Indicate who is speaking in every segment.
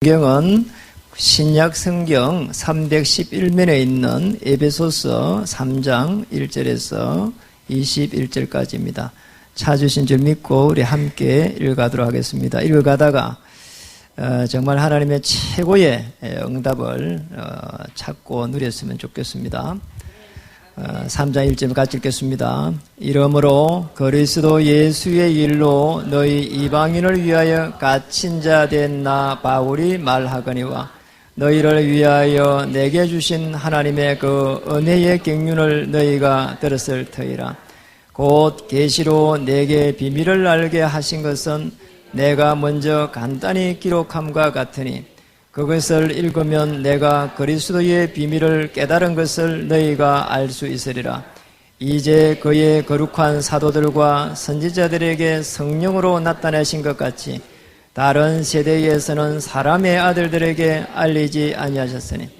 Speaker 1: 성경은 신약 성경 311면에 있는 에베소서 3장 1절에서 21절까지입니다. 찾으신 줄 믿고 우리 함께 읽어가도록 하겠습니다. 읽어가다가 정말 하나님의 최고의 응답을 찾고 누렸으면 좋겠습니다. 3장 1절 같이 읽겠습니다. 이러므로 그리스도 예수의 일로 너희 이방인을 위하여 갇힌 자 된 나 바울이 말하거니와 너희를 위하여 내게 주신 하나님의 그 은혜의 경륜을 너희가 들었을 터이라. 곧 계시로 내게 비밀을 알게 하신 것은 내가 먼저 간단히 기록함과 같으니 그것을 읽으면 내가 그리스도의 비밀을 깨달은 것을 너희가 알 수 있으리라. 이제 그의 거룩한 사도들과 선지자들에게 성령으로 나타내신 것 같이 다른 세대에서는 사람의 아들들에게 알리지 아니하셨으니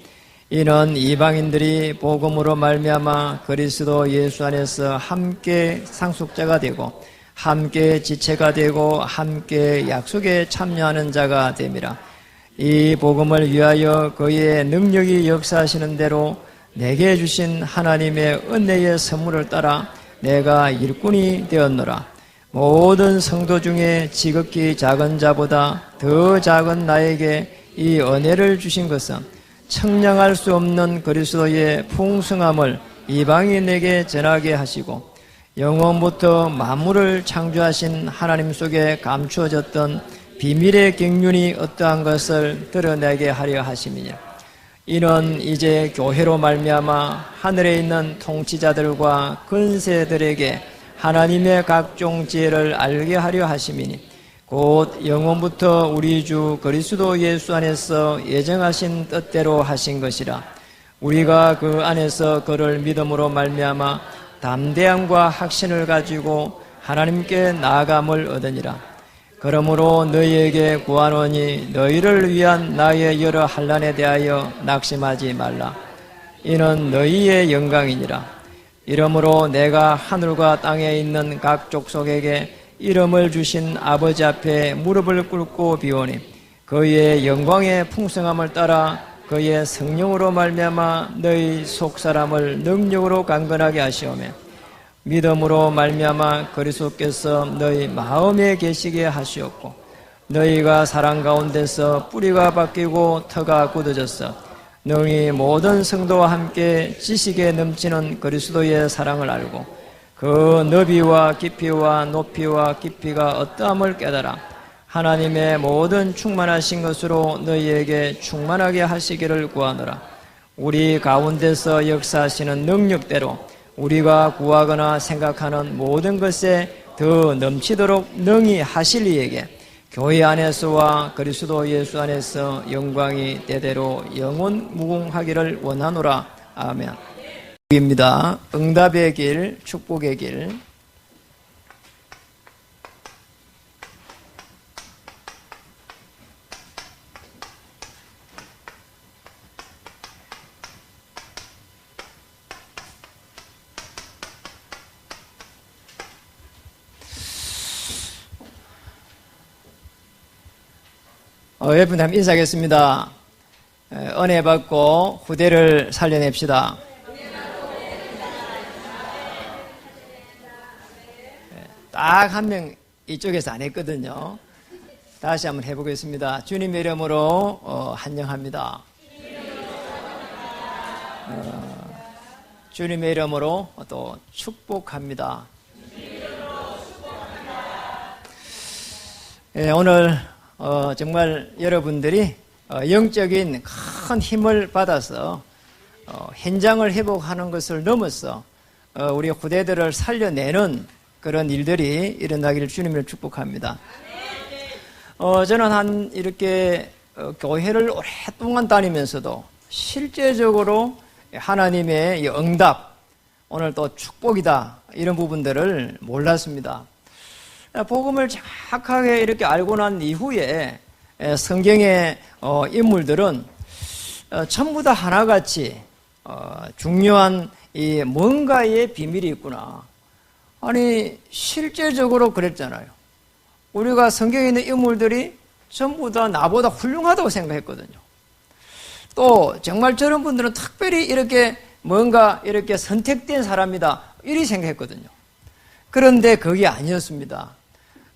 Speaker 1: 이는 이방인들이 복음으로 말미암아 그리스도 예수 안에서 함께 상속자가 되고 함께 지체가 되고 함께 약속에 참여하는 자가 됨이라. 이 복음을 위하여 그의 능력이 역사하시는 대로 내게 주신 하나님의 은혜의 선물을 따라 내가 일꾼이 되었노라. 모든 성도 중에 지극히 작은 자보다 더 작은 나에게 이 은혜를 주신 것은 청량할 수 없는 그리스도의 풍성함을 이방인에게 전하게 하시고 영원부터 만물을 창조하신 하나님 속에 감추어졌던 비밀의 경륜이 어떠한 것을 드러내게 하려 하심이니라. 이는 이제 교회로 말미암아 하늘에 있는 통치자들과 권세들에게 하나님의 각종 지혜를 알게 하려 하심이니 곧 영원부터 우리 주 그리스도 예수 안에서 예정하신 뜻대로 하신 것이라. 우리가 그 안에서 그를 믿음으로 말미암아 담대함과 확신을 가지고 하나님께 나아감을 얻으니라. 그러므로 너희에게 구하노니 너희를 위한 나의 여러 환난에 대하여 낙심하지 말라. 이는 너희의 영광이니라. 이러므로 내가 하늘과 땅에 있는 각 족속에게 이름을 주신 아버지 앞에 무릎을 꿇고 비오니 그의 영광의 풍성함을 따라 그의 성령으로 말미암아 너희 속사람을 능력으로 강건하게 하시오며 믿음으로 말미암아 그리스도께서 너희 마음에 계시게 하시었고 너희가 사랑 가운데서 뿌리가 바뀌고 터가 굳어져서 능히 모든 성도와 함께 지식에 넘치는 그리스도의 사랑을 알고 그 너비와 깊이와 높이와 깊이가 어떠함을 깨달아 하나님의 모든 충만하신 것으로 너희에게 충만하게 하시기를 구하노라. 우리 가운데서 역사하시는 능력대로 우리가 구하거나 생각하는 모든 것에 더 넘치도록 능히 하실 이에게 교회 안에서와 그리스도 예수 안에서 영광이 대대로 영원 무궁하기를 원하노라. 아멘. 입니다. 응답의 길, 축복의 길. 여러분 한번 인사하겠습니다. 은혜 받고 후대를 살려냅시다. 딱 한 명 이쪽에서 안 했거든요. 다시 한번 해보겠습니다. 주님의 이름으로 한영합니다. 주님의 이름으로 또 축복합니다. 오늘 정말 여러분들이 영적인 큰 힘을 받아서 현장을 회복하는 것을 넘어서 우리 후대들을 살려내는 그런 일들이 일어나기를 주님을 축복합니다. 저는 이렇게 교회를 오랫동안 다니면서도 실제적으로 하나님의 응답, 오늘 또 축복이다 이런 부분들을 몰랐습니다. 복음을 정확하게 이렇게 알고 난 이후에 성경의 인물들은 전부 다 하나같이 중요한 이 뭔가의 비밀이 있구나. 아니 실제적으로 그랬잖아요. 우리가 성경에 있는 인물들이 전부 다 나보다 훌륭하다고 생각했거든요. 또 정말 저런 분들은 특별히 이렇게 뭔가 이렇게 선택된 사람이다 이렇게 생각했거든요. 그런데 그게 아니었습니다.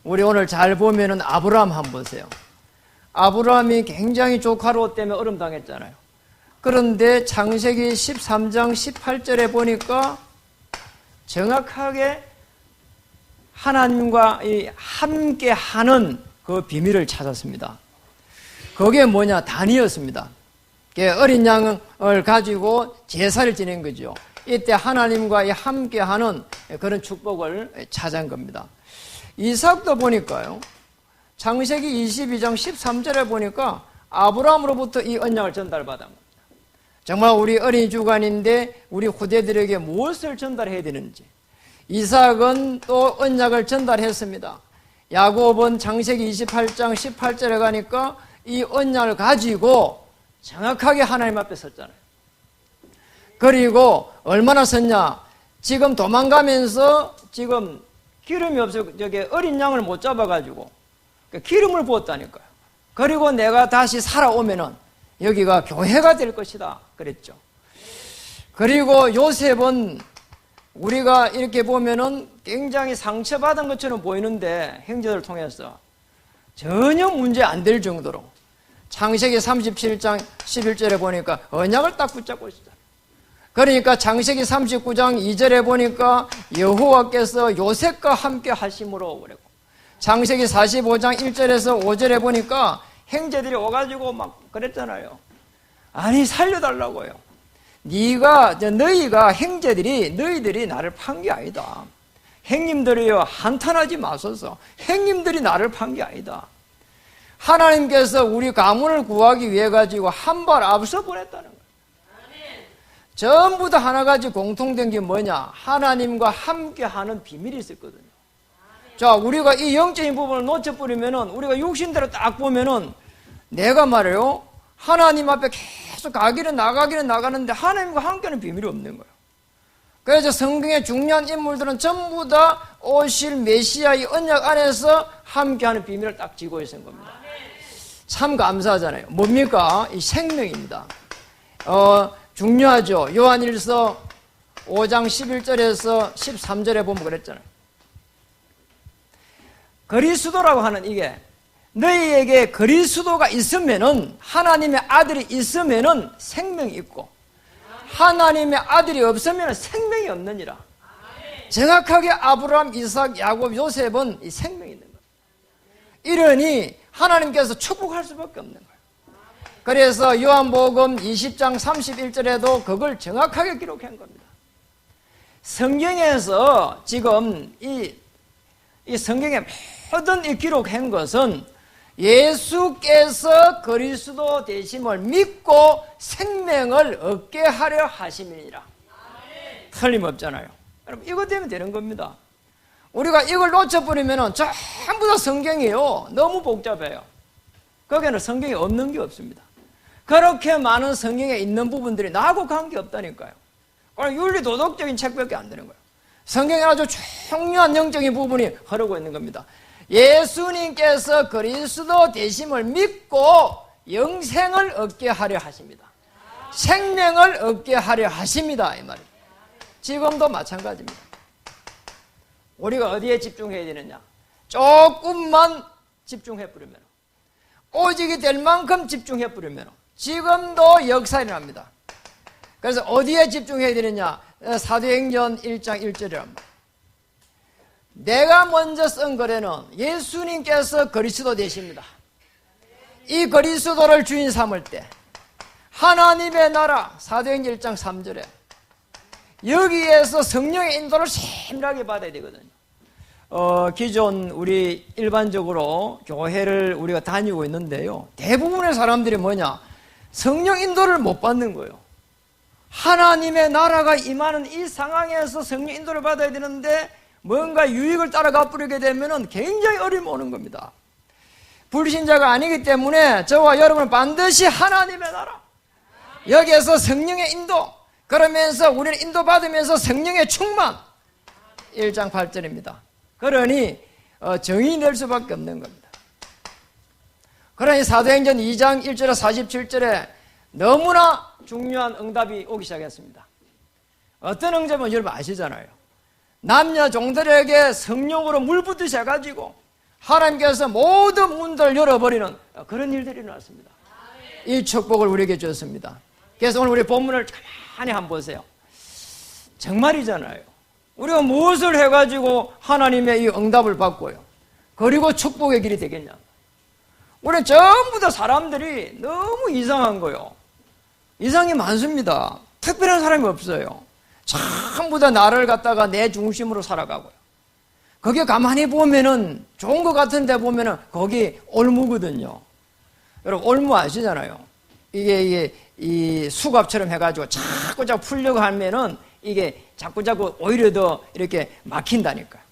Speaker 1: 우리 오늘 잘 보면은 아브라함 한번 보세요. 아브라함이 굉장히 조카로 때문에 어려움 당했잖아요. 그런데 창세기 13장 18절에 보니까 정확하게 하나님과 함께 하는 그 비밀을 찾았습니다. 그게 뭐냐? 단이었습니다. 어린 양을 가지고 제사를 지낸 거죠. 이때 하나님과 함께 하는 그런 축복을 찾은 겁니다. 이삭도 보니까요, 창세기 22장 13절에 보니까 아브라함으로부터 이 언약을 전달받은 겁니다. 정말 우리 어린이 주간인데 우리 후대들에게 무엇을 전달해야 되는지, 이삭은 또 언약을 전달했습니다. 야곱은 창세기 28장 18절에 가니까 이 언약을 가지고 정확하게 하나님 앞에 섰잖아요. 그리고 얼마나 섰냐? 지금 도망가면서 지금 기름이 없어서 저기 어린 양을 못 잡아가지고 기름을 부었다니까요. 그리고 내가 다시 살아오면은 여기가 교회가 될 것이다 그랬죠. 그리고 요셉은 우리가 이렇게 보면은 굉장히 상처받은 것처럼 보이는데 형제들을 통해서 전혀 문제 안 될 정도로 창세기 37장 11절에 보니까 언약을 딱 붙잡고 있어요. 그러니까 창세기 39장 2절에 보니까 여호와께서 요셉과 함께 하심으로 그랬고, 창세기 45장 1절에서 5절에 보니까 형제들이 와가지고 막 그랬잖아요. 아니 살려달라고요. 너희가 너희들이 나를 판 게 아니다. 형님들이요 한탄하지 마소서. 형님들이 나를 판 게 아니다. 하나님께서 우리 가문을 구하기 위해 가지고 한 발 앞서 보냈다는 거예요. 전부 다 하나 가지 공통된 게 뭐냐? 하나님과 함께하는 비밀이 있었거든요. 자, 우리가 이 영적인 부분을 놓쳐버리면은, 우리가 육신대로 딱 보면은 내가 말이에요 하나님 앞에 계속 나가기는 나가는데 하나님과 함께하는 비밀이 없는 거예요. 그래서 성경의 중요한 인물들은 전부 다 오실 메시아의 언약 안에서 함께하는 비밀을 딱 쥐고 있는 겁니다. 참 감사하잖아요. 뭡니까? 이 생명입니다. 중요하죠. 요한일서 5장 11절에서 13절에 보면 그랬잖아요. 그리스도라고 하는 이게, 너희에게 그리스도가 있으면은, 하나님의 아들이 있으면은 생명이 있고, 하나님의 아들이 없으면 생명이 없느니라. 정확하게 아브라함, 이삭, 야곱, 요셉은 이 생명이 있는 거예요. 이러니 하나님께서 축복할 수밖에 없는 거예요. 그래서 요한복음 20장 31절에도 그걸 정확하게 기록한 겁니다. 성경에서 지금 이 성경에 모든 이 기록한 것은 예수께서 그리스도 되심을 믿고 생명을 얻게 하려 하심이니라. 틀림없잖아요. 여러분, 이것 때문에 되는 겁니다. 우리가 이걸 놓쳐버리면 전부 다 성경이에요. 너무 복잡해요. 거기에는 성경이 없는 게 없습니다. 그렇게 많은 성경에 있는 부분들이 나하고 관계없다니까요. 윤리 도덕적인 책밖에 안 되는 거예요. 성경에 아주 중요한 영적인 부분이 흐르고 있는 겁니다. 예수님께서 그리스도 되심을 믿고 영생을 얻게 하려 하십니다. 생명을 얻게 하려 하십니다. 이 말이에요. 지금도 마찬가지입니다. 우리가 어디에 집중해야 되느냐? 조금만 집중해버리면, 오직이 될 만큼 집중해버리면 지금도 역사 일어납니다. 그래서 어디에 집중해야 되느냐? 사도행전 1장 1절이랍니다. 내가 먼저 쓴 글에는 예수님께서 그리스도 되십니다. 이 그리스도를 주인 삼을 때 하나님의 나라, 사도행전 1장 3절에 여기에서 성령의 인도를 세밀하게 받아야 되거든요. 기존 우리 일반적으로 교회를 우리가 다니고 있는데요, 대부분의 사람들이 뭐냐? 성령 인도를 못 받는 거예요. 하나님의 나라가 임하는 이 상황에서 성령 인도를 받아야 되는데 뭔가 유익을 따라가 버리게 되면 굉장히 어려움이 오는 겁니다. 불신자가 아니기 때문에 저와 여러분은 반드시 하나님의 나라, 여기에서 성령의 인도, 그러면서 우리는 인도받으면서 성령의 충만, 1장 8절입니다. 그러니 정이 될 수밖에 없는 겁니다. 그러니 사도행전 2장 1절에 47절에 너무나 중요한 응답이 오기 시작했습니다. 어떤 응답은 여러분 아시잖아요. 남녀 종들에게 성령으로 물붓듯이 해가지고 하나님께서 모든 문들을 열어버리는 그런 일들이 일어났습니다. 이 축복을 우리에게 주었습니다. 그래서 오늘 우리 본문을 가만히 한번 보세요. 정말이잖아요. 우리가 무엇을 해가지고 하나님의 이 응답을 받고요, 그리고 축복의 길이 되겠냐. 우리는 전부 다 사람들이 너무 이상한 거요. 이상이 많습니다. 특별한 사람이 없어요. 전부 다 나를 갖다가 내 중심으로 살아가고요. 거기에 가만히 보면은 좋은 것 같은데 보면은 거기 올무거든요. 여러분 올무 아시잖아요. 이게 이 수갑처럼 해가지고 자꾸 풀려고 하면은 이게 자꾸 오히려 더 이렇게 막힌다니까요.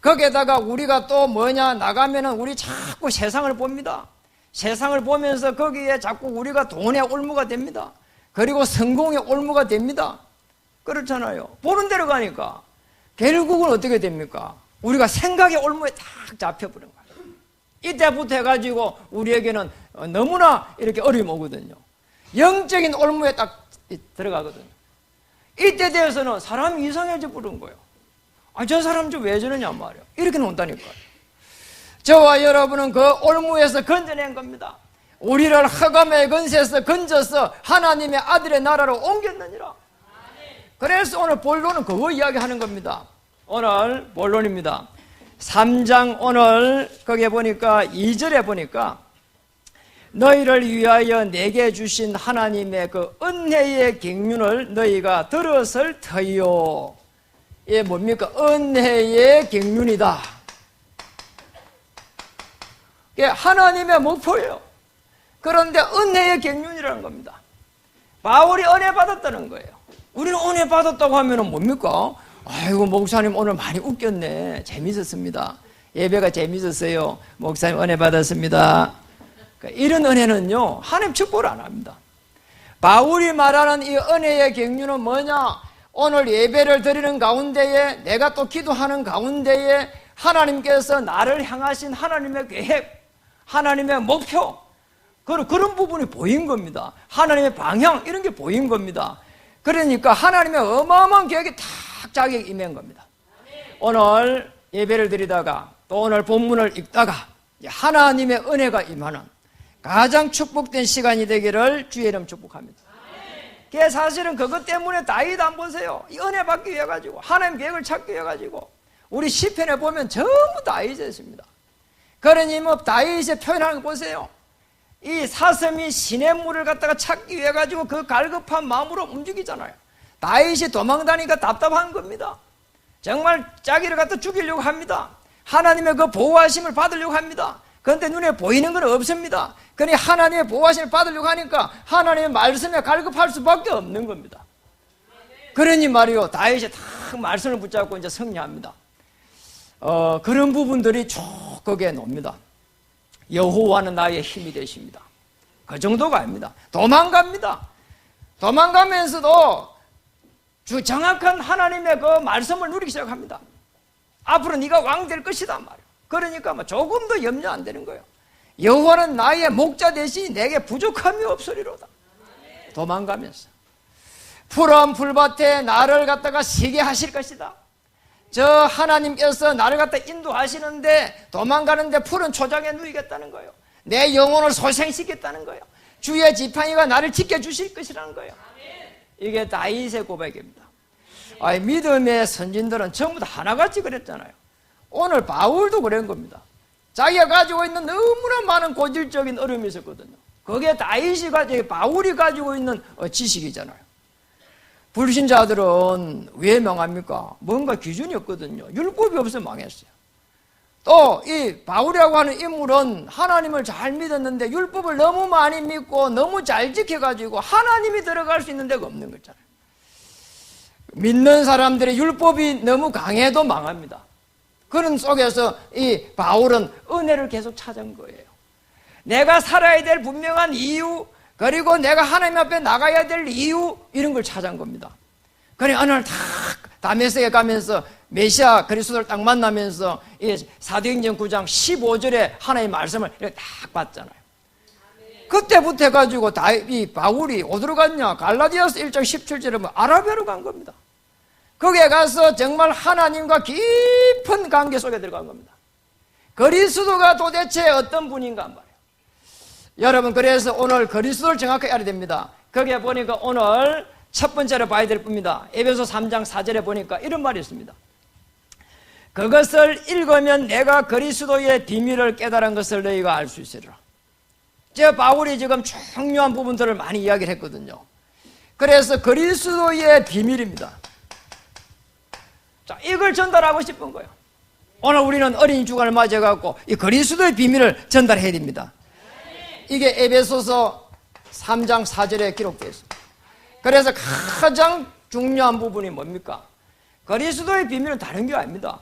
Speaker 1: 거기에다가 우리가 또 뭐냐 나가면은 우리 자꾸 세상을 봅니다. 세상을 보면서 거기에 자꾸 우리가 돈의 올무가 됩니다. 그리고 성공의 올무가 됩니다. 그렇잖아요. 보는 대로 가니까 결국은 어떻게 됩니까? 우리가 생각의 올무에 딱 잡혀버린 거예요. 이때부터 해가지고 우리에게는 너무나 이렇게 어려움이 오거든요. 영적인 올무에 딱 들어가거든요. 이때 되어서는 사람이 이상해져 버린 거예요. 저 사람 좀 왜 저러냐 말이에요. 이렇게 논다니까요. 저와 여러분은 그 올무에서 건져낸 겁니다. 우리를 흑암의 권세에서 건져서 하나님의 아들의 나라로 옮겼느니라. 그래서 오늘 본론은 그거 이야기하는 겁니다. 오늘 본론입니다. 3장 오늘 거기에 보니까 2절에 보니까 너희를 위하여 내게 주신 하나님의 그 은혜의 경륜을 너희가 들었을 터이요. 이게 뭡니까? 은혜의 경륜이다. 이게 하나님의 목표예요. 그런데 은혜의 경륜이라는 겁니다. 바울이 은혜 받았다는 거예요. 우리는 은혜 받았다고 하면 뭡니까? 아이고 목사님 오늘 많이 웃겼네. 재밌었습니다. 예배가 재밌었어요. 목사님 은혜 받았습니다. 이런 은혜는요 하나님 축복을 안 합니다. 바울이 말하는 이 은혜의 경륜은 뭐냐? 오늘 예배를 드리는 가운데에 내가 또 기도하는 가운데에 하나님께서 나를 향하신 하나님의 계획, 하나님의 목표, 그런 부분이 보인 겁니다. 하나님의 방향 이런 게 보인 겁니다. 그러니까 하나님의 어마어마한 계획이 탁 자기에게 임한 겁니다. 오늘 예배를 드리다가 또 오늘 본문을 읽다가 하나님의 은혜가 임하는 가장 축복된 시간이 되기를 주의 이름 축복합니다. 그게 사실은 그것 때문에 다윗 안 보세요. 이 은혜 받기 위해 가지고 하나님 계획을 찾기 위해 가지고 우리 시편에 보면 전부 다윗이었습니다. 그러니 뭐 다윗의 표현하는 거 보세요. 이 사슴이 시냇물을 갖다가 찾기 위해 가지고 그 갈급한 마음으로 움직이잖아요. 다윗이 도망다니까 답답한 겁니다. 정말 자기를 갖다 죽이려고 합니다. 하나님의 그 보호하심을 받으려고 합니다. 그런데 눈에 보이는 건 없습니다. 그러니 하나님의 보호하심을 받으려고 하니까 하나님의 말씀에 갈급할 수밖에 없는 겁니다. 그러니 말이요 다윗이 딱 말씀을 붙잡고 이제 승리합니다. 그런 부분들이 쭉 거기에 놉니다. 여호와는 나의 힘이 되십니다. 그 정도가 아닙니다. 도망갑니다. 도망가면서도 정확한 하나님의 그 말씀을 누리기 시작합니다. 앞으로 네가 왕 될 것이다 말이에요. 그러니까 뭐 조금 더 염려 안 되는 거예요. 여호와는 나의 목자 되시니 내게 부족함이 없으리로다. 도망가면서 푸른 풀밭에 나를 갖다가 쉬게 하실 것이다. 저 하나님께서 나를 갖다 인도하시는데 도망가는데 푸른 초장에 누이겠다는 거예요. 내 영혼을 소생시키겠다는 거예요. 주의 지팡이가 나를 지켜주실 것이라는 거예요. 이게 다윗의 고백입니다. 믿음의 선진들은 전부 다 하나같이 그랬잖아요. 오늘 바울도 그런 겁니다. 자기가 가지고 있는 너무나 많은 고질적인 어려움이 있었거든요. 그게 다윗이 가지고 바울이 가지고 있는 지식이잖아요. 불신자들은 왜 망합니까? 뭔가 기준이 없거든요. 율법이 없으면 망했어요. 또 이 바울이라고 하는 인물은 하나님을 잘 믿었는데 율법을 너무 많이 믿고 너무 잘 지켜가지고 하나님이 들어갈 수 있는 데가 없는 거잖아요. 믿는 사람들의 율법이 너무 강해도 망합니다. 그런 속에서 이 바울은 은혜를 계속 찾은 거예요. 내가 살아야 될 분명한 이유, 그리고 내가 하나님 앞에 나가야 될 이유, 이런 걸 찾은 겁니다. 그래 어느 날 탁 다메섹에 가면서 메시아 그리스도를 딱 만나면서 이 사도행전 9장 15절에 하나님의 말씀을 이렇게 딱 봤잖아요. 그때부터 해가지고 이 바울이 어디로 갔냐? 갈라디아서 1장 17절에 뭐 아라비아로 간 겁니다. 거기에 가서 정말 하나님과 깊은 관계 속에 들어간 겁니다. 그리스도가 도대체 어떤 분인가 말이에요. 여러분, 그래서 오늘 그리스도를 정확하게 알아야 됩니다. 거기에 보니까 오늘 첫 번째로 봐야 될 겁니다. 에베소 3장 4절에 보니까 이런 말이 있습니다. 그것을 읽으면 내가 그리스도의 비밀을 깨달은 것을 너희가 알 수 있으리라. 저 바울이 지금 중요한 부분들을 많이 이야기를 했거든요. 그래서 그리스도의 비밀입니다. 자, 이걸 전달하고 싶은 거예요. 오늘 우리는 어린이 주간을 맞이해갖고 이 그리스도의 비밀을 전달해야 됩니다. 이게 에베소서 3장 4절에 기록되어 있습니다. 그래서 가장 중요한 부분이 뭡니까? 그리스도의 비밀은 다른 게 아닙니다.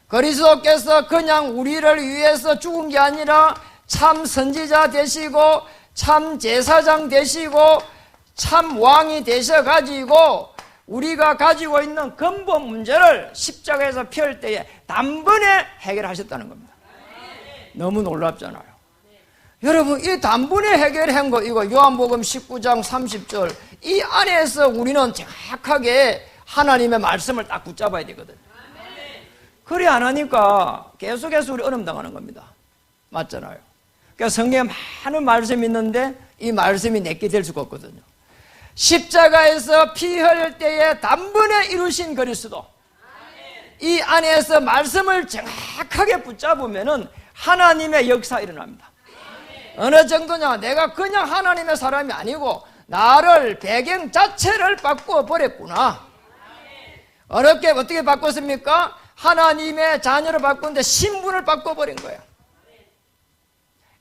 Speaker 1: 그리스도께서 그냥 우리를 위해서 죽은 게 아니라 참 선지자 되시고 참 제사장 되시고 참 왕이 되셔가지고 우리가 가지고 있는 근본 문제를 십자가에서 펼 때에 단번에 해결하셨다는 겁니다. 너무 놀랍잖아요. 여러분, 이 단번에 해결한 거, 이거 요한복음 19장 30절, 이 안에서 우리는 정확하게 하나님의 말씀을 딱 붙잡아야 되거든요. 그래 안 하니까 계속해서 우리 어려움 당하는 겁니다. 맞잖아요. 그러니까 성경에 많은 말씀이 있는데 이 말씀이 내게 될 수가 없거든요. 십자가에서 피 흘릴 때에 단번에 이루신 그리스도, 이 안에서 말씀을 정확하게 붙잡으면은 하나님의 역사 일어납니다. 어느 정도냐? 내가 그냥 하나님의 사람이 아니고 나를 배경 자체를 바꾸어 버렸구나. 어렵게 어떻게 바꿨습니까? 하나님의 자녀를 바꾸는데 신분을 바꿔버린 거예요.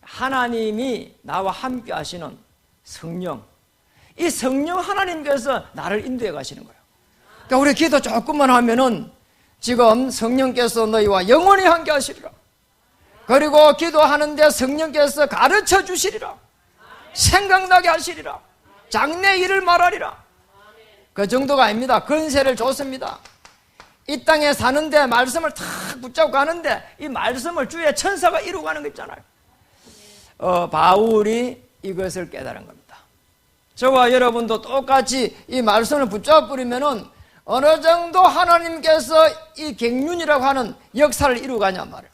Speaker 1: 하나님이 나와 함께 하시는 성령, 이 성령 하나님께서 나를 인도해 가시는 거예요. 그러니까 우리 기도 조금만 하면은 지금 성령께서 너희와 영원히 함께 하시리라. 그리고 기도하는데 성령께서 가르쳐 주시리라. 생각나게 하시리라. 장래 일을 말하리라. 그 정도가 아닙니다. 권세를 줬습니다. 이 땅에 사는데 말씀을 탁 붙잡고 가는데 이 말씀을 주의 천사가 이루고 가는 거 있잖아요. 바울이 이것을 깨달은 겁니다. 저와 여러분도 똑같이 이 말씀을 붙잡아 버리면은 어느 정도 하나님께서 이 갱륜이라고 하는 역사를 이루고 가냐 말이에요.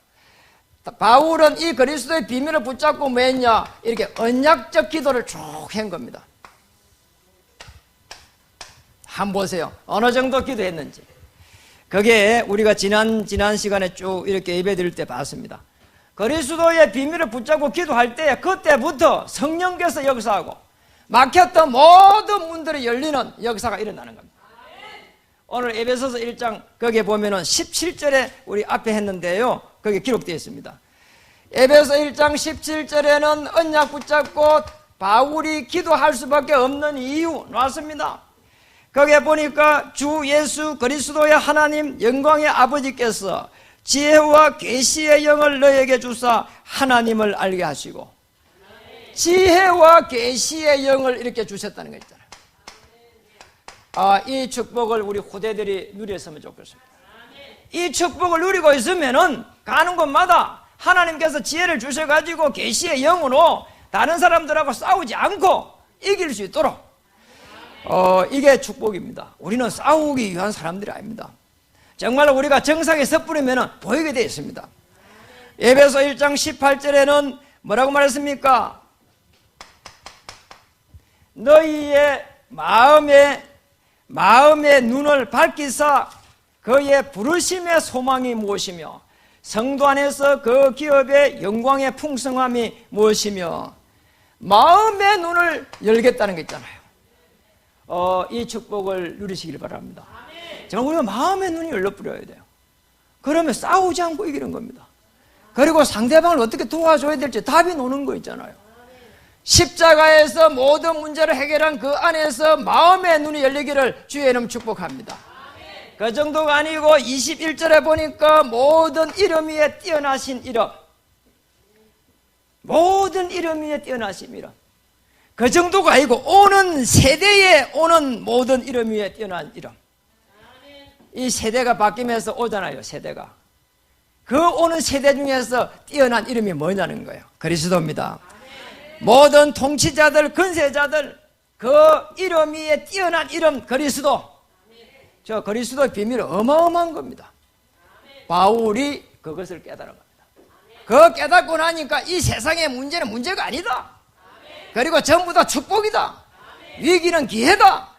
Speaker 1: 바울은 이 그리스도의 비밀을 붙잡고 뭐 했냐? 이렇게 언약적 기도를 쭉 한 겁니다. 한번 보세요. 어느 정도 기도했는지. 그게 우리가 지난 시간에 쭉 이렇게 예배 드릴 때 봤습니다. 그리스도의 비밀을 붙잡고 기도할 때 그때부터 성령께서 역사하고 막혔던 모든 문들이 열리는 역사가 일어나는 겁니다. 오늘 에베소서 1장 거기에 보면은 17절에 우리 앞에 했는데요. 거기에 기록되어 있습니다. 에베소 1장 17절에는 언약 붙잡고 바울이 기도할 수밖에 없는 이유 나왔습니다. 거기에 보니까 주 예수 그리스도의 하나님 영광의 아버지께서 지혜와 계시의 영을 너에게 주사 하나님을 알게 하시고, 지혜와 계시의 영을 이렇게 주셨다는 거 있잖아요. 이 축복을 우리 후대들이 누렸으면 좋겠습니다. 이 축복을 누리고 있으면은 가는 곳마다 하나님께서 지혜를 주셔가지고 계시의 영으로 다른 사람들하고 싸우지 않고 이길 수 있도록 이게 축복입니다. 우리는 싸우기 위한 사람들이 아닙니다. 정말 우리가 정상에 섣부르면 보이게 되어 있습니다. 에베소 1장 18절에는 뭐라고 말했습니까? 너희의 마음의 눈을 밝히사 그의 부르심의 소망이 무엇이며 성도 안에서 그 기업의 영광의 풍성함이 무엇이며, 마음의 눈을 열겠다는 게 있잖아요. 이 축복을 누리시길 바랍니다. 정말 우리가 마음의 눈이 열려버려야 돼요. 그러면 싸우지 않고 이기는 겁니다. 그리고 상대방을 어떻게 도와줘야 될지 답이 노는 거 있잖아요. 십자가에서 모든 문제를 해결한 그 안에서 마음의 눈이 열리기를 주의 이름 축복합니다. 그 정도가 아니고 21절에 보니까 모든 이름 위에 뛰어나신 이름, 모든 이름 위에 뛰어나신 이름, 그 정도가 아니고 오는 세대에 오는 모든 이름 위에 뛰어난 이름, 이 세대가 바뀌면서 오잖아요. 세대가. 그 오는 세대 중에서 뛰어난 이름이 뭐냐는 거예요. 그리스도입니다. 모든 통치자들, 근세자들 그 이름 위에 뛰어난 이름 그리스도. 저 그리스도의 비밀은 어마어마한 겁니다. 바울이 그것을 깨달은 겁니다. 그거 깨닫고 나니까 이 세상의 문제는 문제가 아니다. 그리고 전부 다 축복이다. 위기는 기회다.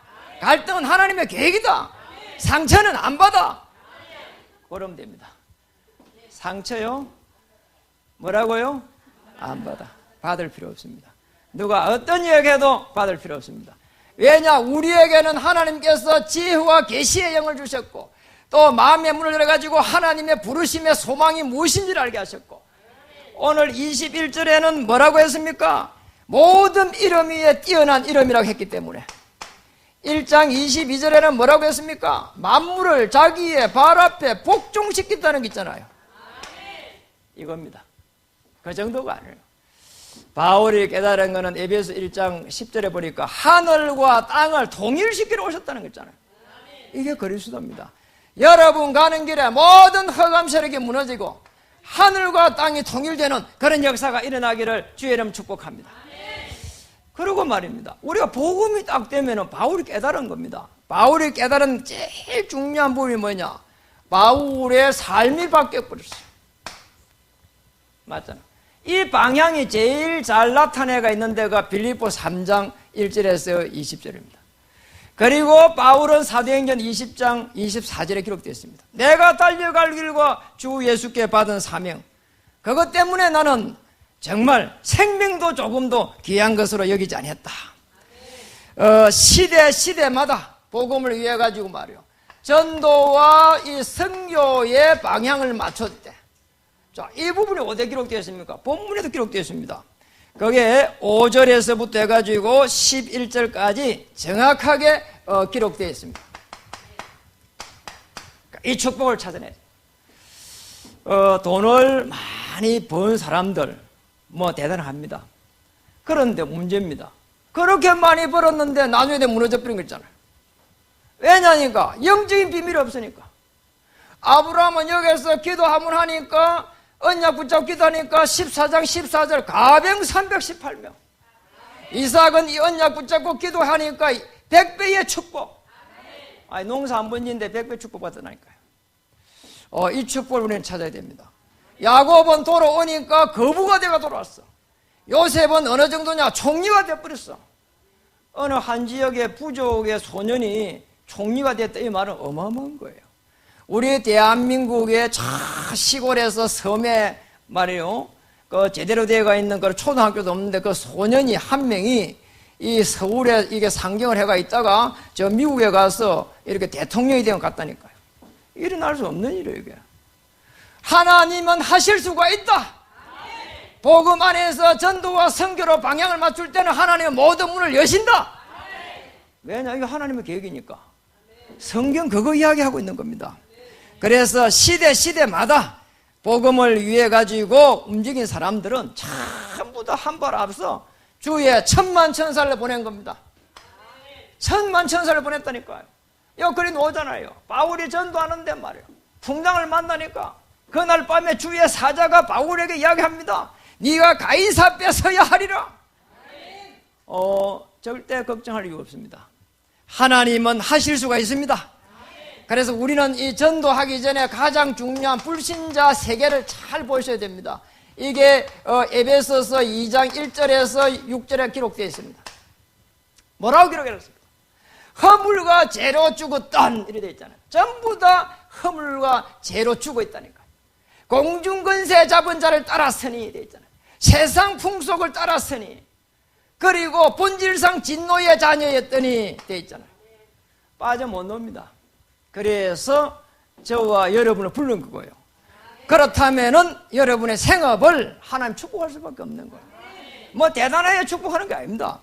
Speaker 1: 갈등은 하나님의 계획이다. 상처는 안 받아. 그러면 됩니다. 상처요? 뭐라고요? 안 받아. 받을 필요 없습니다. 누가 어떤 이야기해도 받을 필요 없습니다. 왜냐? 우리에게는 하나님께서 지혜와 계시의 영을 주셨고 또 마음의 문을 열어가지고 하나님의 부르심의 소망이 무엇인지를 알게 하셨고 오늘 21절에는 뭐라고 했습니까? 모든 이름 위에 뛰어난 이름이라고 했기 때문에 1장 22절에는 뭐라고 했습니까? 만물을 자기의 발 앞에 복종시킨다는 게 있잖아요. 이겁니다. 그 정도가 아니에요. 바울이 깨달은 것은 에베소 1장 10절에 보니까 하늘과 땅을 통일시키러 오셨다는 거 있잖아요. 이게 그리스도입니다. 여러분 가는 길에 모든 흑암 세력이 무너지고 하늘과 땅이 통일되는 그런 역사가 일어나기를 주의 이름 축복합니다. 그리고 말입니다. 우리가 복음이 딱 되면 바울이 깨달은 겁니다. 바울이 깨달은 제일 중요한 부분이 뭐냐? 바울의 삶이 바뀌어버렸어요. 맞잖아. 이 방향이 제일 잘 나타내가 있는 데가 빌립보 3장 1절에서 20절입니다. 그리고 바울은 사도행전 20장 24절에 기록되어 있습니다. 내가 달려갈 길과 주 예수께 받은 사명, 그것 때문에 나는 정말 생명도 조금도 귀한 것으로 여기지 아니했다. 시대마다 복음을 위해 가지고 말이요, 전도와 이 선교의 방향을 맞출 때, 자, 이 부분이 어디에 기록되어 있습니까? 본문에도 기록되어 있습니다. 거기에 5절에서부터 해가지고 11절까지 정확하게 기록되어 있습니다. 이 축복을 찾아내죠. 돈을 많이 번 사람들 뭐 대단합니다. 그런데 문제입니다. 그렇게 많이 벌었는데 나중에 무너져 버린 거 있잖아요. 왜냐니까 영적인 비밀이 없으니까. 아브라함은 여기서 기도 한번 하니까 언약 붙잡고 기도하니까 14장 14절 가병 318명. 이삭은 이 언약 붙잡고 기도하니까 100배의 축복. 아니, 농사 한 번인데 100배 축복 받으라니까요. 이 축복을 우리는 찾아야 됩니다. 야곱은 돌아오니까 거부가 돼가 돌아왔어. 요셉은 어느 정도냐? 총리가 돼버렸어. 어느 한 지역의 부족의 소년이 총리가 됐다, 이 말은 어마어마한 거예요. 우리 대한민국의 시골에서 섬에 말이요, 그 제대로 되어가 있는 그 초등학교도 없는데 그 소년이 한 명이 이 서울에 이게 상경을 해가 있다가 저 미국에 가서 이렇게 대통령이 되어 갔다니까요. 일어날 수 없는 일이에요, 이게. 하나님은 하실 수가 있다. 복음 안에서 전도와 선교로 방향을 맞출 때는 하나님은 모든 문을 여신다. 왜냐? 이게 하나님의 계획이니까. 성경 그거 이야기하고 있는 겁니다. 그래서 시대마다 복음을 위해 가지고 움직인 사람들은 전부 다 한 발 앞서 주의 천만천사를 보낸 겁니다. 천만천사를 보냈다니까요. 요 그린 오잖아요. 바울이 전도하는데 말이에요. 풍랑을 만나니까 그날 밤에 주의 사자가 바울에게 이야기합니다. 네가 가이사 뺏어야 하리라. 절대 걱정할 이유 없습니다. 하나님은 하실 수가 있습니다. 그래서 우리는 이 전도하기 전에 가장 중요한 불신자 세계를 잘 보셔야 됩니다. 이게 에베소서 2장 1절에서 6절에 기록되어 있습니다. 뭐라고 기록했습니까? 허물과 죄로 죽었던 이렇게 되어 있잖아요. 전부 다 허물과 죄로 죽어 있다니까요. 공중권세 잡은 자를 따랐으니 되어 있잖아요. 세상 풍속을 따랐으니, 그리고 본질상 진노의 자녀였더니 되어 있잖아요. 빠져 못 놉니다. 그래서 저와 여러분을 부른 거고요. 그렇다면은 여러분의 생업을 하나님 축복할 수밖에 없는 거예요. 뭐 대단하게 축복하는 게 아닙니다.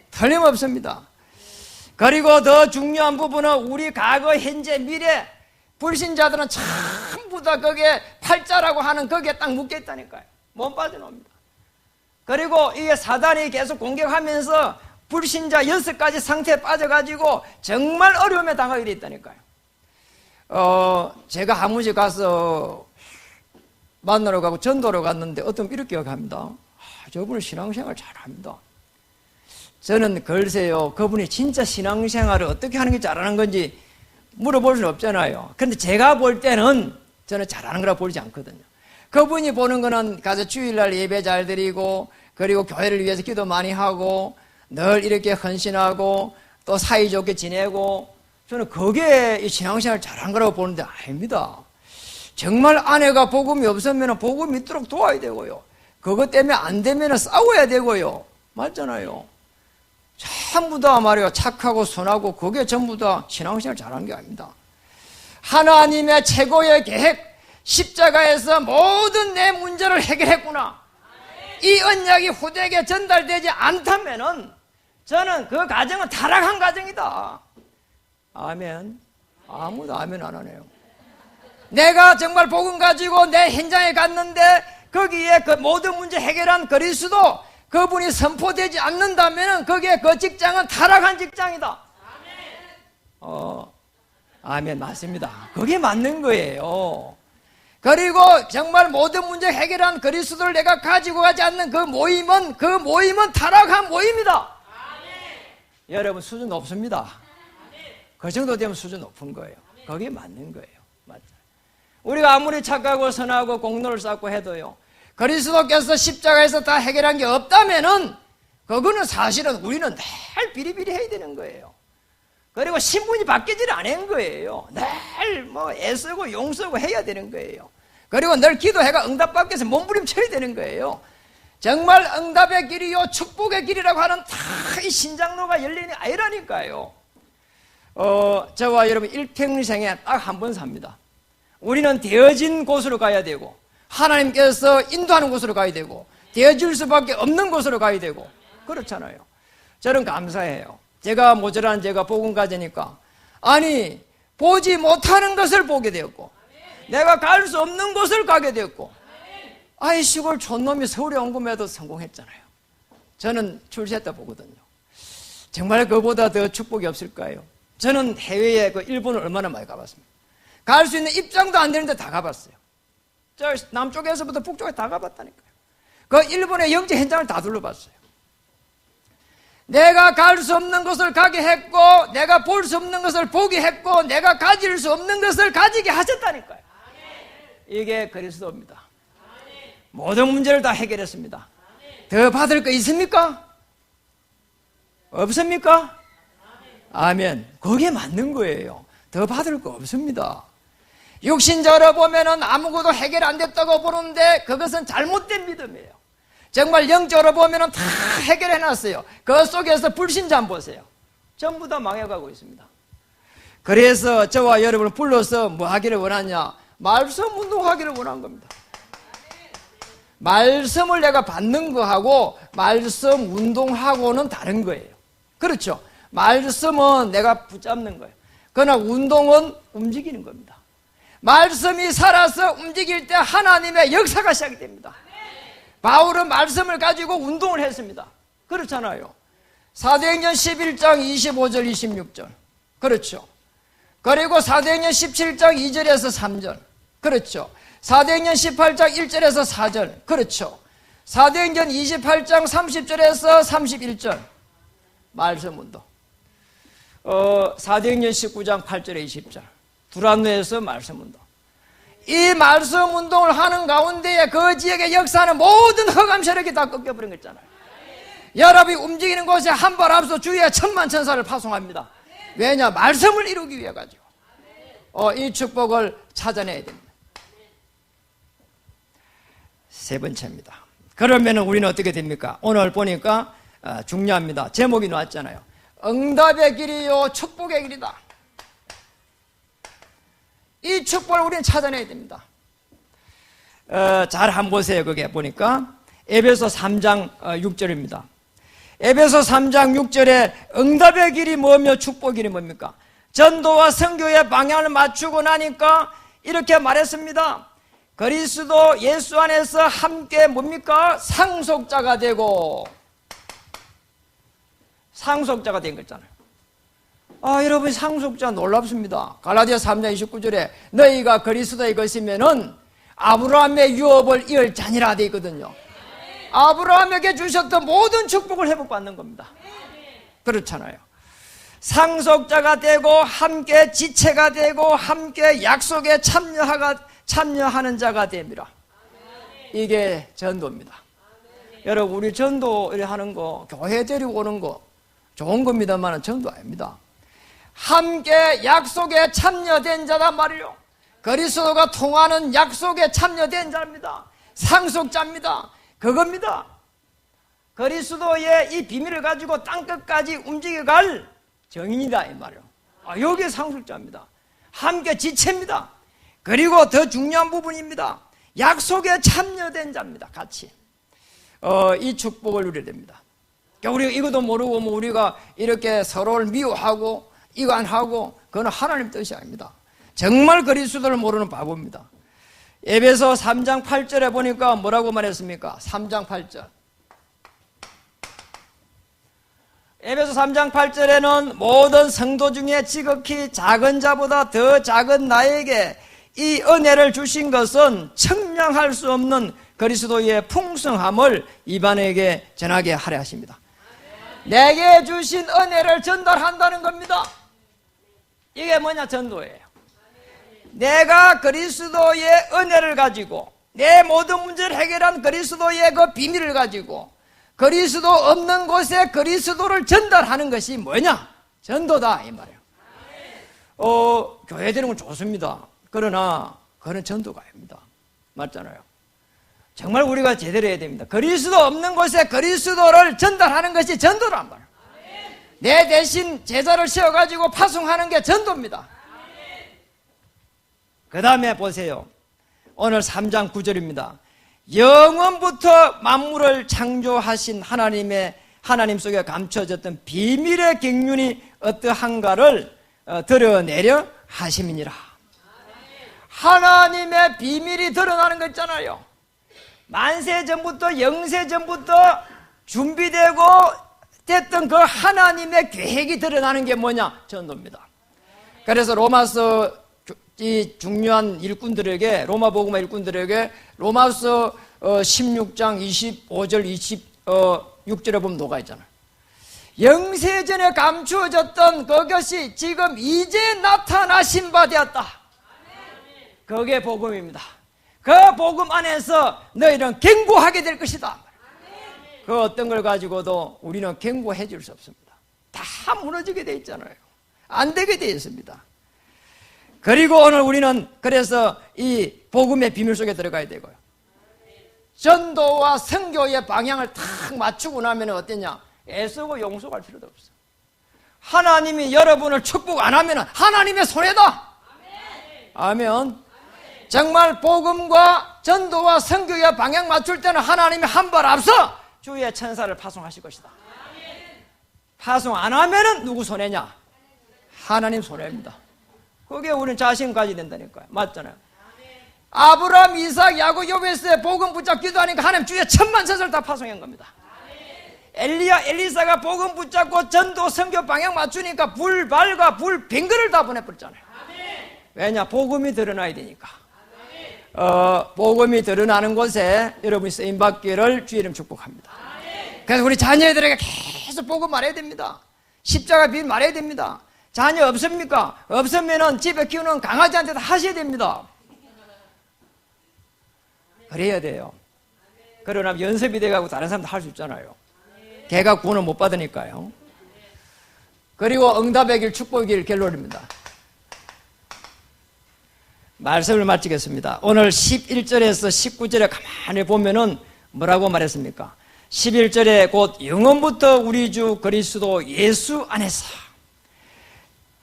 Speaker 1: 틀림없습니다. 그리고 더 중요한 부분은 우리 과거, 현재, 미래 불신자들은 전부 다 거기에 팔자라고 하는 거기에 딱 묶여 있다니까요. 못 빠져나옵니다. 그리고 이게 사단이 계속 공격하면서 불신자 6가지 상태에 빠져가지고 정말 어려움에 당하게 돼 있다니까요. 제가 한 번씩 가서 만나러 가고 전도로 갔는데 어떤 분 이렇게 합니다. 저분은 신앙생활 잘합니다. 저는 글쎄요, 그분이 진짜 신앙생활을 어떻게 하는 게 잘하는 건지 물어볼 수는 없잖아요. 근데 제가 볼 때는 저는 잘하는 거라 보지 않거든요. 그분이 보는 거는 가서 주일날 예배 잘 드리고, 그리고 교회를 위해서 기도 많이 하고, 늘 이렇게 헌신하고, 또 사이좋게 지내고, 저는 그게 이 신앙생활 잘한 거라고 보는데 아닙니다. 정말 아내가 복음이 없으면 복음 있도록 도와야 되고요. 그것 때문에 안 되면 싸워야 되고요. 맞잖아요. 전부 다 말이에요. 착하고 선하고 그게 전부 다 신앙생활 잘하는 게 아닙니다. 하나님의 최고의 계획, 십자가에서 모든 내 문제를 해결했구나. 이 언약이 후대에게 전달되지 않다면은 저는 그 가정은 타락한 가정이다. 아멘. 아무도 아멘 안 하네요. 내가 정말 복음 가지고 내 현장에 갔는데 거기에 그 모든 문제 해결한 그리스도 그분이 선포되지 않는다면 거기에 그 직장은 타락한 직장이다. 아멘. 맞습니다. 그게 맞는 거예요. 그리고 정말 모든 문제 해결한 그리스도를 내가 가지고 가지 않는 그 모임은 타락한 모임이다. 여러분 수준 높습니다. 그 정도 되면 수준 높은 거예요. 그게 맞는 거예요. 맞죠? 우리가 아무리 착하고 선하고 공로를 쌓고 해도요, 그리스도께서 십자가에서 다 해결한 게 없다면은 그거는 사실은 우리는 늘 비리비리해야 되는 거예요. 그리고 신분이 바뀌질 않은 거예요. 늘 뭐 애쓰고 용쓰고 해야 되는 거예요. 그리고 늘 기도해가 응답받기 위해서 몸부림쳐야 되는 거예요. 정말 응답의 길이요 축복의 길이라고 하는 다 이 신장로가 열리는 아니라니까요. 저와 여러분 일평생에 딱 한 번 삽니다. 우리는 되어진 곳으로 가야 되고 하나님께서 인도하는 곳으로 가야 되고 되어질 수밖에 없는 곳으로 가야 되고 그렇잖아요. 저는 감사해요. 제가 모자란 제가 복음 가지니까 아니 보지 못하는 것을 보게 되었고 내가 갈 수 없는 곳을 가게 되었고 아이 시골 촌놈이 서울에 온 것에도 성공했잖아요. 저는 출세했다 보거든요. 정말 그보다 더 축복이 없을까요? 저는 해외에 그 일본을 얼마나 많이 가봤습니다. 갈 수 있는 입장도 안 되는데 다 가봤어요. 저 남쪽에서부터 북쪽에 다 가봤다니까요. 그 일본의 영재 현장을 다 둘러봤어요. 내가 갈 수 없는 것을 가게 했고 내가 볼 수 없는 것을 보게 했고 내가 가질 수 없는 것을 가지게 하셨다니까요. 이게 그리스도입니다. 모든 문제를 다 해결했습니다. 더 받을 거 있습니까? 없습니까? 아멘. 그게 맞는 거예요. 더 받을 거 없습니다. 육신적으로 보면은 아무것도 해결 안 됐다고 보는데 그것은 잘못된 믿음이에요. 정말 영적으로 보면은 다 해결해 놨어요. 그 속에서 불신자 한번 보세요. 전부 다 망해가고 있습니다. 그래서 저와 여러분을 불러서 뭐 하기를 원하냐? 말씀 운동하기를 원한 겁니다. 말씀을 내가 받는 거하고 말씀 운동하고는 다른 거예요. 그렇죠? 말씀은 내가 붙잡는 거예요. 그러나 운동은 움직이는 겁니다. 말씀이 살아서 움직일 때 하나님의 역사가 시작이 됩니다. 바울은 말씀을 가지고 운동을 했습니다. 그렇잖아요. 사도행전 11장 25절 26절 그렇죠. 그리고 사도행전 17장 2절에서 3절 그렇죠. 사도행전 18장 1절에서 4절 그렇죠. 사도행전 28장 30절에서 31절 말씀 운동. 사도행전 19장 8절에 20절 두란노에서 말씀 운동. 이 말씀 운동을 하는 가운데에 그 지역의 역사는 모든 흑암 세력이 다 꺾여버린 거 있잖아요. 여러분이 움직이는 곳에 한 발 앞서 주위에 천만천사를 파송합니다. 왜냐? 말씀을 이루기 위해 가지고 이 축복을 찾아내야 됩니다. 세 번째입니다. 그러면 우리는 어떻게 됩니까? 오늘 보니까 중요합니다. 제목이 나왔잖아요. 응답의 길이요 축복의 길이다. 이 축복을 우리는 찾아내야 됩니다. 잘 한번 보세요. 그게 보니까 에베소 3장 6절입니다. 에베소 3장 6절에 응답의 길이 뭐며 축복의 길이 뭡니까? 전도와 선교의 방향을 맞추고 나니까 이렇게 말했습니다. 그리스도 예수 안에서 함께 뭡니까? 상속자가 되고 상속자가 된 거잖아요. 여러분 상속자 놀랍습니다. 갈라디아 3장 29절에 너희가 그리스도의 것이면은 아브라함의 유업을 이을 자니라 되어 있거든요. 아브라함에게 주셨던 모든 축복을 회복받는 겁니다. 그렇잖아요. 상속자가 되고 함께 지체가 되고 함께 약속에 참여하는 자가 됩니다. 이게 전도입니다. 여러분 우리 전도를 하는 거, 교회 데리고 오는 거 좋은 겁니다만 전도 아닙니다. 함께 약속에 참여된 자단 말이요. 그리스도가 통하는 약속에 참여된 자입니다. 상속자입니다. 그겁니다. 그리스도의 이 비밀을 가지고 땅끝까지 움직여갈 정인이다 이 말이요. 여기에 상속자입니다. 함께 지체입니다. 그리고 더 중요한 부분입니다. 약속에 참여된 자입니다. 같이 이 축복을 누려야 됩니다. 그러니까 우리가 이것도 모르고 우리가 이렇게 서로를 미워하고 이거 안 하고 그건 하나님 뜻이 아닙니다. 정말 그리스도를 모르는 바보입니다. 에베소 3장 8절에 보니까 뭐라고 말했습니까? 3장 8절. 에베소 3장 8절에는 모든 성도 중에 지극히 작은 자보다 더 작은 나에게 이 은혜를 주신 것은 측량할 수 없는 그리스도의 풍성함을 이방에게 전하게 하려 하십니다. 내게 주신 은혜를 전달한다는 겁니다. 이게 뭐냐? 전도예요. 내가 그리스도의 은혜를 가지고 내 모든 문제를 해결한 그리스도의 그 비밀을 가지고 그리스도 없는 곳에 그리스도를 전달하는 것이 뭐냐? 전도다 이 말이에요. 교회 되는 건 좋습니다. 그러나 그건 전도가 아닙니다. 맞잖아요. 정말 우리가 제대로 해야 됩니다. 그리스도 없는 곳에 그리스도를 전달하는 것이 전도란 말이에요. 내 대신 제자를 세워가지고 파송하는 게 전도입니다. 그 다음에 보세요. 오늘 3장 9절입니다. 영원부터 만물을 창조하신 하나님 속에 감춰졌던 비밀의 경륜이 어떠한가를 드러내려 하심이니라. 하나님의 비밀이 드러나는 거 있잖아요. 만세 전부터 영세 전부터 준비되고 됐던 그 하나님의 계획이 드러나는 게 뭐냐? 전도입니다. 그래서 로마서 이 중요한 일꾼들에게, 로마 복음의 일꾼들에게 로마서 16장 25절 26절에 보면 녹아 있잖아요. 영세전에 감추어졌던 그것이 지금 이제 나타나신 바 되었다. 그게 복음입니다. 그 복음 안에서 너희는 견고하게 될 것이다. 그 어떤 걸 가지고도 우리는 견고해 줄 수 없습니다. 다 무너지게 돼 있잖아요. 안 되게 돼 있습니다. 그리고 오늘 우리는 그래서 이 복음의 비밀 속에 들어가야 되고요. 전도와 선교의 방향을 탁 맞추고 나면 어땠냐? 애쓰고 용서할 필요도 없어. 하나님이 여러분을 축복 안 하면 하나님의 손해다. 아멘. 정말 복음과 전도와 선교의 방향 맞출 때는 하나님이 한 발 앞서 주의 천사를 파송하실 것이다. 파송 안 하면은 누구 손해냐? 하나님 손해입니다. 그게 우리는 자신 가지게 된다니까요. 맞잖아요. 아브라함, 이삭, 야곱, 요베스의 복음 붙잡고 기도하니까 하나님 주의 천만 천사를 다 파송한 겁니다. 엘리야, 엘리사가 복음 붙잡고 전도 선교 방향 맞추니까 불발과 불빙글을 다 보내버렸잖아요. 왜냐? 복음이 드러나야 되니까. 복음이 드러나는 곳에 여러분이 쓰임받기를 주의 이름 축복합니다. 그래서 우리 자녀들에게 계속 복음 말해야 됩니다. 십자가 비밀 말해야 됩니다. 자녀 없습니까? 없으면은 집에 키우는 강아지한테도 하셔야 됩니다. 그래야 돼요. 그러나 연습이 돼가고 다른 사람도 할 수 있잖아요. 걔가 구원을 못 받으니까요. 그리고 응답의 길, 축복의 길 결론입니다. 말씀을 마치겠습니다. 오늘 11절에서 19절에 가만히 보면은 뭐라고 말했습니까? 11절에 곧 영원부터 우리 주 그리스도 예수 안에서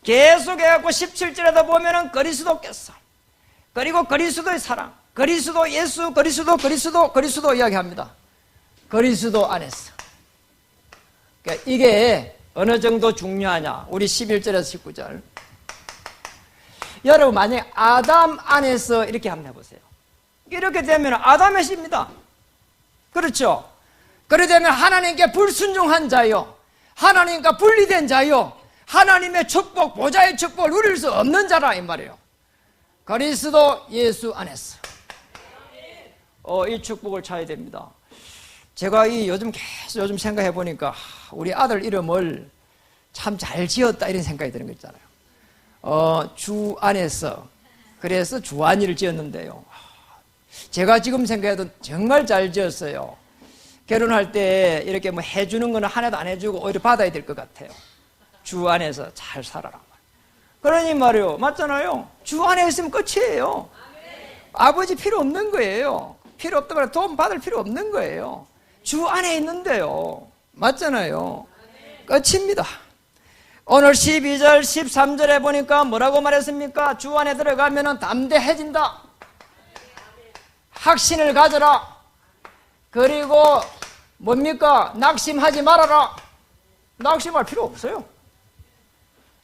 Speaker 1: 계속 해갖고 17절에도 보면은 그리스도께서, 그리고 그리스도의 사랑, 그리스도 예수, 그리스도 이야기합니다. 그리스도 안에서. 그러니까 이게 어느 정도 중요하냐? 우리 11절에서 19절. 여러분 만약에 아담 안에서 이렇게 한번 해보세요. 이렇게 되면 아담의 씨입니다. 그렇죠? 그래 되면 하나님께 불순종한 자요, 하나님과 분리된 자요, 하나님의 축복, 보좌의 축복을 누릴 수 없는 자라 이 말이에요. 그리스도 예수 안에서 이 축복을 찾아야 됩니다. 제가 요즘 생각해 보니까 우리 아들 이름을 참 잘 지었다 이런 생각이 드는 거 있잖아요. 주 안에서, 그래서 주안이를 지었는데요, 제가 지금 생각해도 정말 잘 지었어요. 결혼할 때 이렇게 뭐 해주는 거는 하나도 안 해주고 오히려 받아야 될 것 같아요. 주 안에서 잘 살아라. 그러니 말이요, 맞잖아요. 주 안에 있으면 끝이에요. 아버지 필요 없는 거예요. 필요 없다 말해 돈 받을 필요 없는 거예요. 주 안에 있는데요. 맞잖아요. 끝입니다. 오늘 12절 13절에 보니까 뭐라고 말했습니까? 주 안에 들어가면 담대해진다. 확신을 가져라. 그리고 뭡니까? 낙심하지 말아라. 낙심할 필요 없어요.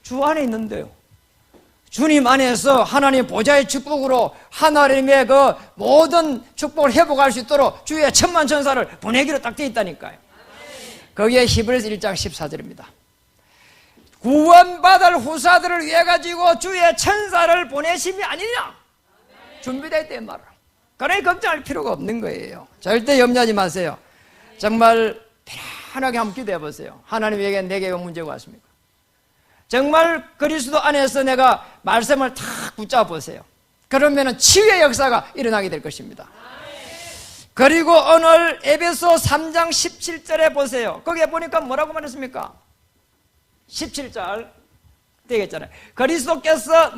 Speaker 1: 주 안에 있는데요. 주님 안에서 하나님 보좌의 축복으로 하나님의 그 모든 축복을 회복할 수 있도록 주의 천만 천사를 보내기로 딱 되어 있다니까요. 거기에 히브리서 1장 14절입니다. 구원받을 후사들을 위해 가지고 주의 천사를 보내심이 아니냐. 준비되어 있다는 말을. 그러니 걱정할 필요가 없는 거예요. 절대 염려하지 마세요. 정말 편안하게 한번 기도해 보세요. 하나님에게 내게 문제가 왔습니까? 정말 그리스도 안에서 내가 말씀을 탁 붙잡아 보세요. 그러면 치유의 역사가 일어나게 될 것입니다. 그리고 오늘 에베소 3장 17절에 보세요. 거기에 보니까 뭐라고 말했습니까? 17절 되겠잖아요. 그리스도께서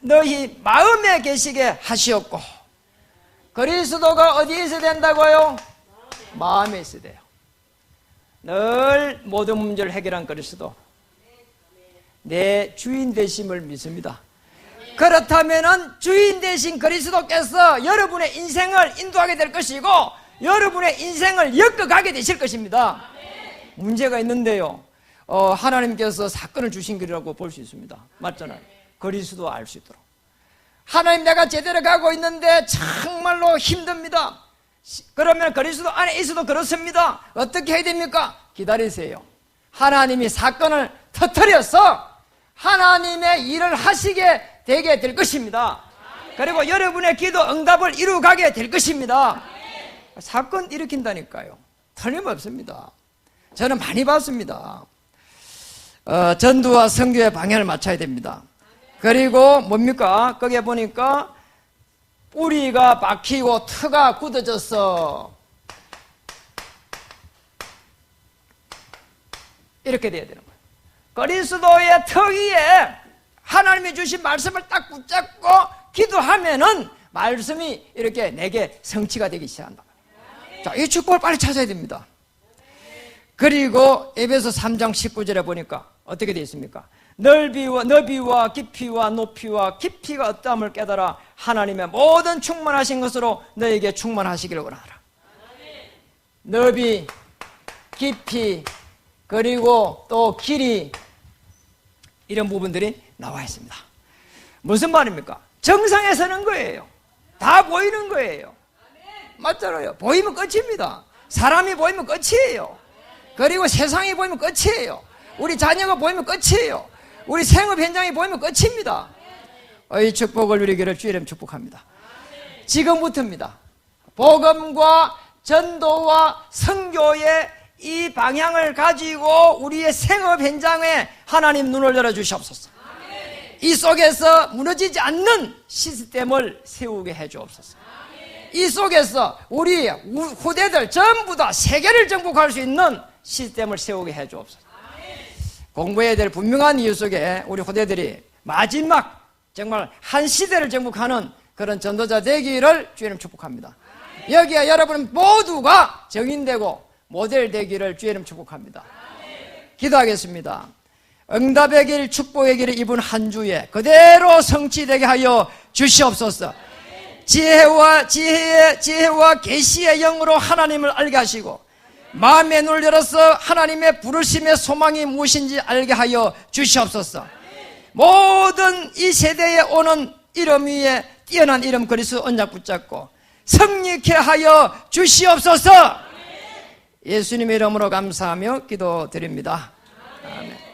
Speaker 1: 너희 마음에 계시게 하시었고, 그리스도가 어디에 있어야 된다고요? 마음에 있어야 돼요. 늘 모든 문제를 해결한 그리스도, 내 주인 되심을 믿습니다. 그렇다면 주인 되신 그리스도께서 여러분의 인생을 인도하게 될 것이고 여러분의 인생을 엮어가게 되실 것입니다. 문제가 있는데요, 하나님께서 사건을 주신 길이라고 볼 수 있습니다. 맞잖아요. 그리스도 알 수 있도록. 하나님, 내가 제대로 가고 있는데 정말로 힘듭니다. 그러면 그리스도 안에 있어도 그렇습니다. 어떻게 해야 됩니까? 기다리세요. 하나님이 사건을 터뜨려서 하나님의 일을 하시게 되게 될 것입니다. 그리고 여러분의 기도 응답을 이루어가게 될 것입니다. 사건 일으킨다니까요. 틀림없습니다. 저는 많이 봤습니다. 전도와 선교의 방향을 맞춰야 됩니다. 그리고 뭡니까? 거기에 보니까 뿌리가 박히고 트가 굳어졌어. 이렇게 돼야 되는 거예요. 그리스도의 터 위에 하나님이 주신 말씀을 딱 붙잡고 기도하면은 말씀이 이렇게 내게 성취가 되기 시작한다. 자, 이 축복을 빨리 찾아야 됩니다. 그리고 에베소 3장 19절에 보니까 어떻게 되어 있습니까? 너비와 깊이와 높이와 깊이가 어떠함을 깨달아 하나님의 모든 충만하신 것으로 너에게 충만하시기를 원하라. 너비, 깊이, 그리고 또 길이, 이런 부분들이 나와 있습니다. 무슨 말입니까? 정상에 서는 거예요. 다 보이는 거예요. 맞잖아요. 보이면 끝입니다. 사람이 보이면 끝이에요. 그리고 세상이 보이면 끝이에요. 우리 자녀가 보이면 끝이에요. 우리 생업 현장이 보이면 끝입니다. 이 축복을 누리기를 주의 이름 축복합니다. 지금부터입니다. 복음과 전도와 선교의 이 방향을 가지고 우리의 생업 현장에 하나님 눈을 열어주시옵소서. 이 속에서 무너지지 않는 시스템을 세우게 해주옵소서. 이 속에서 우리 후대들 전부 다 세계를 정복할 수 있는 시스템을 세우게 해주옵소서. 공부해야 될 분명한 이유 속에 우리 후대들이 마지막 정말 한 시대를 정복하는 그런 전도자 되기를 주님 축복합니다. 여기에 여러분 모두가 정인되고 모델 되기를 주님 축복합니다. 기도하겠습니다. 응답의 길, 축복의 길을 이분 한 주에 그대로 성취되게 하여 주시옵소서. 지혜와 계시의 영으로 하나님을 알게 하시고 마음의 눈을 열어서 하나님의 부르심의 소망이 무엇인지 알게 하여 주시옵소서. 모든 이 세대에 오는 이름 위에 뛰어난 이름 그리스도 언약 붙잡고 성립케 하여 주시옵소서. 예수님의 이름으로 감사하며 기도드립니다. 아멘.